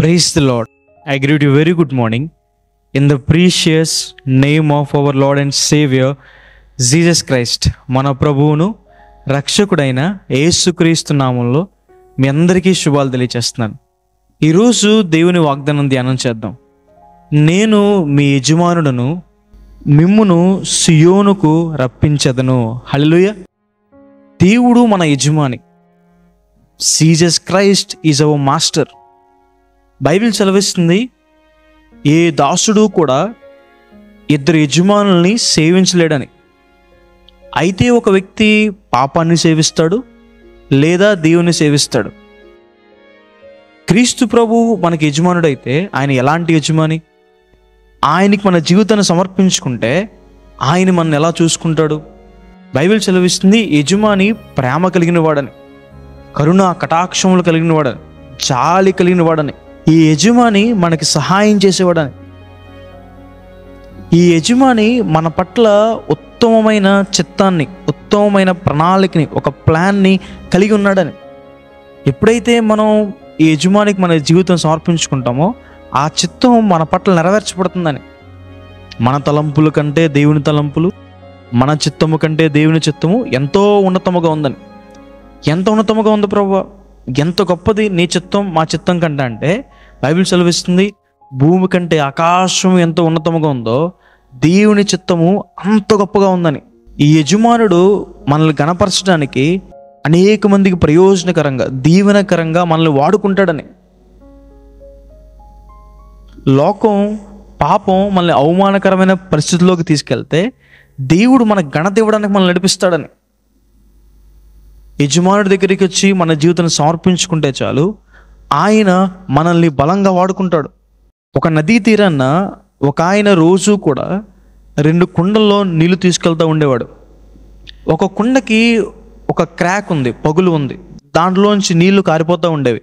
Praise the Lord. I greet you very good morning in the precious name of our Lord and Savior Jesus Christ. మన ప్రభువును రక్షకుడైన యేసుక్రీస్తు నామంలో మీ అందరికీ శుభాలు తెలియజేస్తున్నాను. ఈరోజు దేవుని వాగ్దానం ధ్యానం చేద్దాం. నేను మీ యజమానుడను, మిమ్మును సియోనుకు రప్పించెదను. హల్లెలూయా. దేవుడు మన యజమాని. Jesus Christ is our master. Bible సెలవిస్తుంది, ఏ దాసుడు కూడా ఇద్దరు యజమానుల్ని సేవించలేడని. అయితే ఒక వ్యక్తి పాపాన్ని సేవిస్తాడు లేదా దేవుని సేవిస్తాడు. క్రీస్తు ప్రభు మనకి యజమానుడైతే ఆయన ఎలాంటి యజమాని? ఆయనకి మన జీవితాన్ని సమర్పించుకుంటే ఆయన మనల్ని ఎలా చూసుకుంటాడు? బైబిల్ సెలవిస్తుంది, యజమాని ప్రేమ కలిగిన వాడని, కరుణ కటాక్షములు కలిగిన వాడని, జాలి కలిగిన వాడని, ఈ యజమాని మనకి సహాయం చేసేవాడని, ఈ యజమాని మన పట్ల ఉత్తమమైన చిత్తాన్ని, ఉత్తమమైన ప్రణాళికని, ఒక ప్లాన్ని కలిగి ఉన్నాడని. ఎప్పుడైతే మనం ఈ యజమానికి మన జీవితం సమర్పించుకుంటామో ఆ చిత్తం మన పట్ల నెరవేర్చబడుతుందని. మన తలంపుల కంటే దేవుని తలంపులు, మన చిత్తము కంటే దేవుని చిత్తము ఎంతో ఉన్నతముగా ఉందని. ఎంత ఉన్నతముగా ఉంది ప్రభువా, ఎంత గొప్పది నీ చిత్తం మా చిత్తం కంటే అంటే బైబిల్ సెలవిస్తుంది, భూమి కంటే ఆకాశం ఎంత ఉన్నతముగా ఉందో దేవుని చిత్తము అంత గొప్పగా ఉందని. ఈ యజమానుడు మనల్ని గణపరచడానికి అనేక మందికి ప్రయోజనకరంగా, దీవెనకరంగా మనల్ని వాడుకుంటాడని. లోకం, పాపం మనల్ని అవమానకరమైన పరిస్థితుల్లోకి తీసుకెళ్తే దేవుడు మన ఘనత ఇవ్వడానికి మనల్ని నడిపిస్తాడని. యజమానుడి దగ్గరికి వచ్చి మన జీవితాన్ని సమర్పించుకుంటే చాలు, ఆయన మనల్ని బలంగా వాడుకుంటాడు. ఒక నదీ తీరాన ఒక ఆయన రోజు కూడా 2 కుండల్లో నీళ్లు తీసుకెళ్తూ ఉండేవాడు. ఒక కుండకి ఒక క్రాక్ ఉంది, పగులు ఉంది, దాంట్లోంచి నీళ్లు కారిపోతూ ఉండేవి.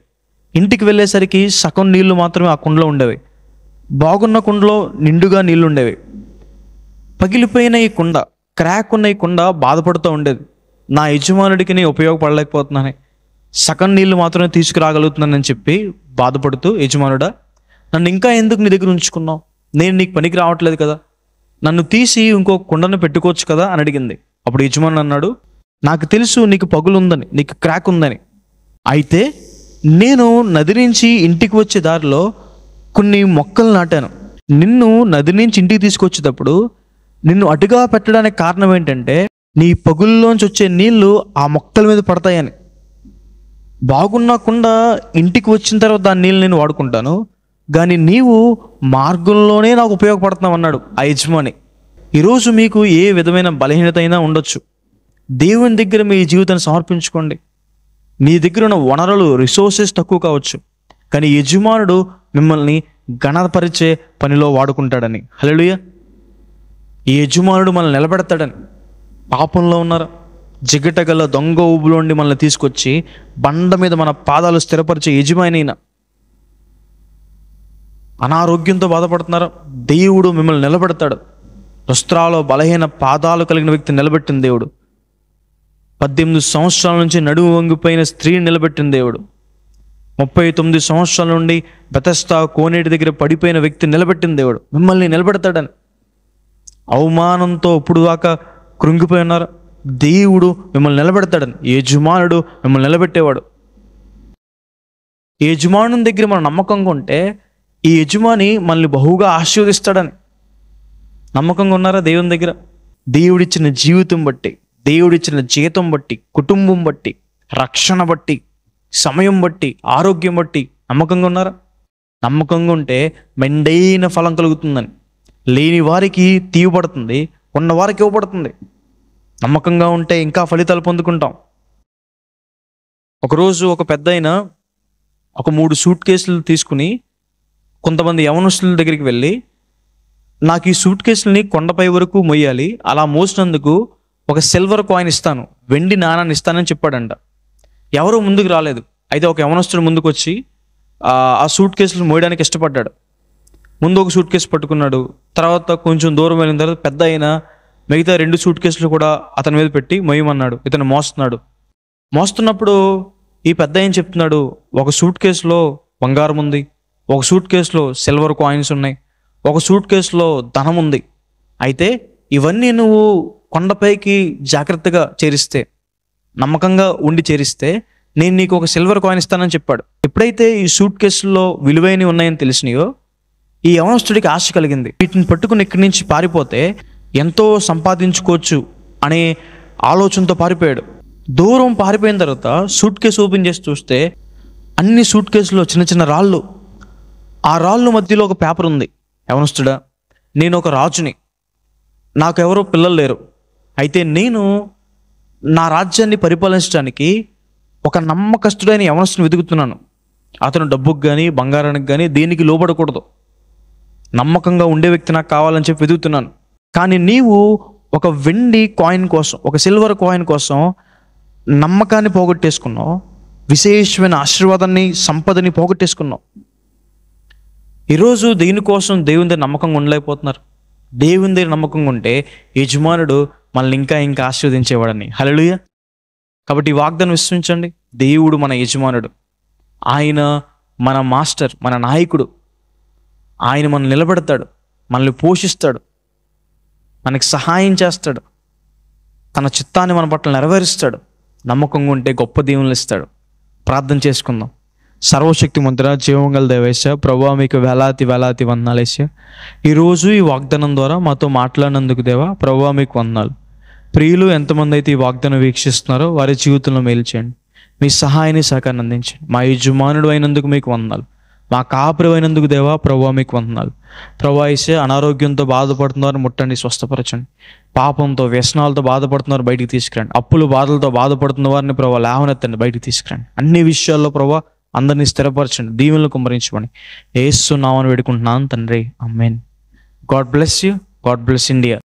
ఇంటికి వెళ్ళేసరికి సగం నీళ్లు మాత్రమే ఆ కుండలో ఉండేవి. బాగున్న కుండలో నిండుగా నీళ్లు ఉండేవి. పగిలిపోయిన ఈ కుండ, క్రాక్ ఉన్న ఈ కుండ బాధపడుతూ ఉండేది. నా యజమానుడికి నేను ఉపయోగపడలేకపోతున్నాను, సగం నీళ్ళు మాత్రమే తీసుకురాగలుగుతున్నానని చెప్పి బాధపడుతూ, యజమానుడా నన్ను ఇంకా ఎందుకు నీ దగ్గర ఉంచుకున్నావు? నేను నీకు పనికి రావట్లేదు కదా, నన్ను తీసి ఇంకో కుండను పెట్టుకోవచ్చు కదా అని అడిగింది. అప్పుడు యజమానుడు అన్నాడు, నాకు తెలుసు నీకు పగులు ఉందని, నీకు క్రాక్ ఉందని. అయితే నేను నది నుంచి ఇంటికి వచ్చే దారిలో కొన్ని మొక్కలు నాటాను. నిన్ను నది నుంచి ఇంటికి తీసుకొచ్చేటప్పుడు నిన్ను అటుగా పెట్టడానికి కారణం ఏంటంటే నీ పగుల్లోంచి వచ్చే నీళ్లు ఆ మొక్కల మీద పడతాయని. బాగున్నా కుండా ఇంటికి వచ్చిన తర్వాత దాని నీళ్ళు నేను వాడుకుంటాను, కానీ నీవు మార్గంలోనే నాకు ఉపయోగపడుతున్నావు అన్నాడు ఆ యజమాని. ఈరోజు మీకు ఏ విధమైన బలహీనత అయినా ఉండొచ్చు, దేవుని దగ్గర మీ జీవితాన్ని సమర్పించుకోండి. మీ దగ్గర ఉన్న వనరులు, రిసోర్సెస్ తక్కువ కావచ్చు, కానీ యజమానుడు మిమ్మల్ని గణపరిచే పనిలో వాడుకుంటాడని. హల్లెలూయా. ఈ యజమానుడు మనల్ని నిలబెడతాడని. పాపంలో ఉన్నారా, జిగటగల దొంగ ఊబులోండి మనల్ని తీసుకొచ్చి బండ మీద మన పాదాలు స్థిరపరిచే యజమానైనా. అనారోగ్యంతో బాధపడుతున్నారా, దేవుడు మిమ్మల్ని నిలబెడతాడు. వస్త్రాలో బలహీన పాదాలు కలిగిన వ్యక్తిని నిలబెట్టిన దేవుడు. 18 సంవత్సరాల నుంచి నడుము వంగిపోయిన స్త్రీని నిలబెట్టిన దేవుడు. 39 సంవత్సరాల నుండి బెతెస్దా కోనేటి దగ్గర పడిపోయిన వ్యక్తిని నిలబెట్టిన దేవుడు మిమ్మల్ని నిలబెడతాడని. అవమానంతో ఇప్పుడు దాకా కృంగిపోయి ఉన్నారు, దేవుడు మిమ్మల్ని నిలబెడతాడని. యజమానుడు మిమ్మల్ని నిలబెట్టేవాడు. ఈ యజమానుని దగ్గర మనం నమ్మకంగా ఉంటే ఈ యజమాని మనల్ని బహుగా ఆశీర్వదిస్తాడని. నమ్మకంగా ఉన్నారా దేవుని దగ్గర? దేవుడిచ్చిన జీవితం బట్టి, దేవుడిచ్చిన జీతం బట్టి, కుటుంబం బట్టి, రక్షణ బట్టి, సమయం బట్టి, ఆరోగ్యం బట్టి నమ్మకంగా ఉన్నారా? నమ్మకంగా ఉంటే మెండైన ఫలం కలుగుతుందని. లేని వారికి తీయబడుతుంది, ఉన్న వారికి ఇవ్వబడుతుంది. నమ్మకంగా ఉంటే ఇంకా ఫలితాలు పొందుకుంటాం. ఒకరోజు ఒక పెద్దాయన ఒక 3 సూట్ కేసులు తీసుకుని కొంతమంది యవనస్తుల దగ్గరికి వెళ్ళి, నాకు ఈ సూట్ కేసులని కొండపై వరకు మొయ్యాలి, అలా మోసినందుకు ఒక సిల్వర్ కాయిన్ ఇస్తాను, వెండి నాణాన్ని ఇస్తానని చెప్పాడంట. ఎవరు ముందుకు రాలేదు. అయితే ఒక యవనస్తుడు ముందుకు వచ్చి ఆ సూట్ కేసులు మోయడానికి ఇష్టపడ్డాడు. ముందు ఒక సూట్ కేసు పట్టుకున్నాడు. తర్వాత కొంచెం దూరం వెళ్ళిన తర్వాత పెద్ద అయిన మిగతా 2 సూట్ కేసులు కూడా అతని మీద పెట్టి మొయ్యమన్నాడు. ఇతను మోస్తున్నప్పుడు ఈ పెద్ద ఏం చెప్తున్నాడు, ఒక సూట్ కేసులో బంగారం ఉంది, ఒక సూట్ కేసులో సిల్వర్ కాయిన్స్ ఉన్నాయి, ఒక సూట్ కేసులో ధనం ఉంది. అయితే ఇవన్నీ నువ్వు కొండపైకి జాగ్రత్తగా చేరిస్తే, నమ్మకంగా ఉండి చేరిస్తే నేను నీకు ఒక సిల్వర్ కాయిన్ ఇస్తానని చెప్పాడు. ఎప్పుడైతే ఈ సూట్ కేసుల్లో విలువైనవి ఉన్నాయని తెలిసినాయో ఈ యవనస్తుడికి ఆశ కలిగింది. వీటిని పట్టుకుని ఇక్కడి నుంచి పారిపోతే ఎంతో సంపాదించుకోవచ్చు అనే ఆలోచనతో పారిపోయాడు. దూరం పారిపోయిన తర్వాత సూట్ కేసు ఓపెన్ చేసి చూస్తే అన్ని సూట్ కేసులో చిన్న చిన్న రాళ్ళు. ఆ రాళ్ళు మధ్యలో ఒక పేపర్ ఉంది. యవనస్తుడా, నేను ఒక రాజుని, నాకు ఎవరో పిల్లలు లేరు. అయితే నేను నా రాజ్యాన్ని పరిపాలించడానికి ఒక నమ్మకస్తుడైన యవనస్తుని వెతుకుతున్నాను. అతను డబ్బుకు కానీ బంగారానికి కానీ దేనికి లోబడకూడదు, నమ్మకంగా ఉండే వ్యక్తి నాకు కావాలని చెప్పి వెతుకుతున్నాను. కానీ నీవు ఒక వెండి కాయిన్ కోసం, ఒక సిల్వర్ కాయిన్ కోసం నమ్మకాన్ని పోగొట్టేసుకున్నావు, విశేషమైన ఆశీర్వాదాన్ని, సంపదని పోగొట్టేసుకున్నావు. ఈరోజు దేనికోసం దేవుని దగ్గర నమ్మకంగా ఉండలేకపోతున్నారు. దేవుని దగ్గర నమ్మకంగా ఉంటే యజమానుడు మనల్ని ఇంకా ఇంకా ఆశీర్వదించేవాడని. హల్లెలూయా. కాబట్టి ఈ వాగ్దానం విశ్వసించండి. దేవుడు మన యజమానుడు, ఆయన మన మాస్టర్, మన నాయకుడు. ఆయన మనల్ని నిలబెడతాడు, మనల్ని పోషిస్తాడు, మనకి సహాయం చేస్తాడు, తన చిత్తాన్ని మన పట్ల నెరవేరుస్తాడు. నమ్మకంగా ఉంటే గొప్ప దీవెనలు ఇస్తాడు. ప్రార్థన చేసుకుందాం. సర్వశక్తిమంతుడా, జీవంగల దేవేశ, ప్రభువా మీకు వేలాది వేలాది వందనాలేసా. ఈరోజు ఈ వాగ్దానం ద్వారా మాతో మాట్లాడినందుకు దేవా, ప్రభువా మీకు వందనాలు. ప్రియులు ఎంతమంది అయితే ఈ వాగ్దానం వీక్షిస్తున్నారో వారి జీవితంలో మేలు చేయండి. మీ సహాయాన్ని సహకారాన్ని అందించండి. మా యజమానుడు అయినందుకు మీకు వందనాలు. మా కాపురి అయినందుకు దేవా, ప్రభువా మీకు వందనాలు. ప్రభువా యేసే, అనారోగ్యంతో బాధపడుతున్నారు ముట్టండి, స్వస్థపరచండి. పాపంతో వ్యసనాలతో బాధపడుతున్నారు బయటికి తీసుకురండి. అప్పులు బాధలతో బాధపడుతున్న వారిని ప్రభువా లేవనెత్తండి, బయటికి తీసుకురండి. అన్ని విషయాల్లో ప్రభువా అందరినీ స్థిరపరచండి, దీవెనలు కుమ్మరించమని యేసు నామమున వేడుకుంటున్నాను తండ్రి, ఆమేన్. God bless you. God bless India.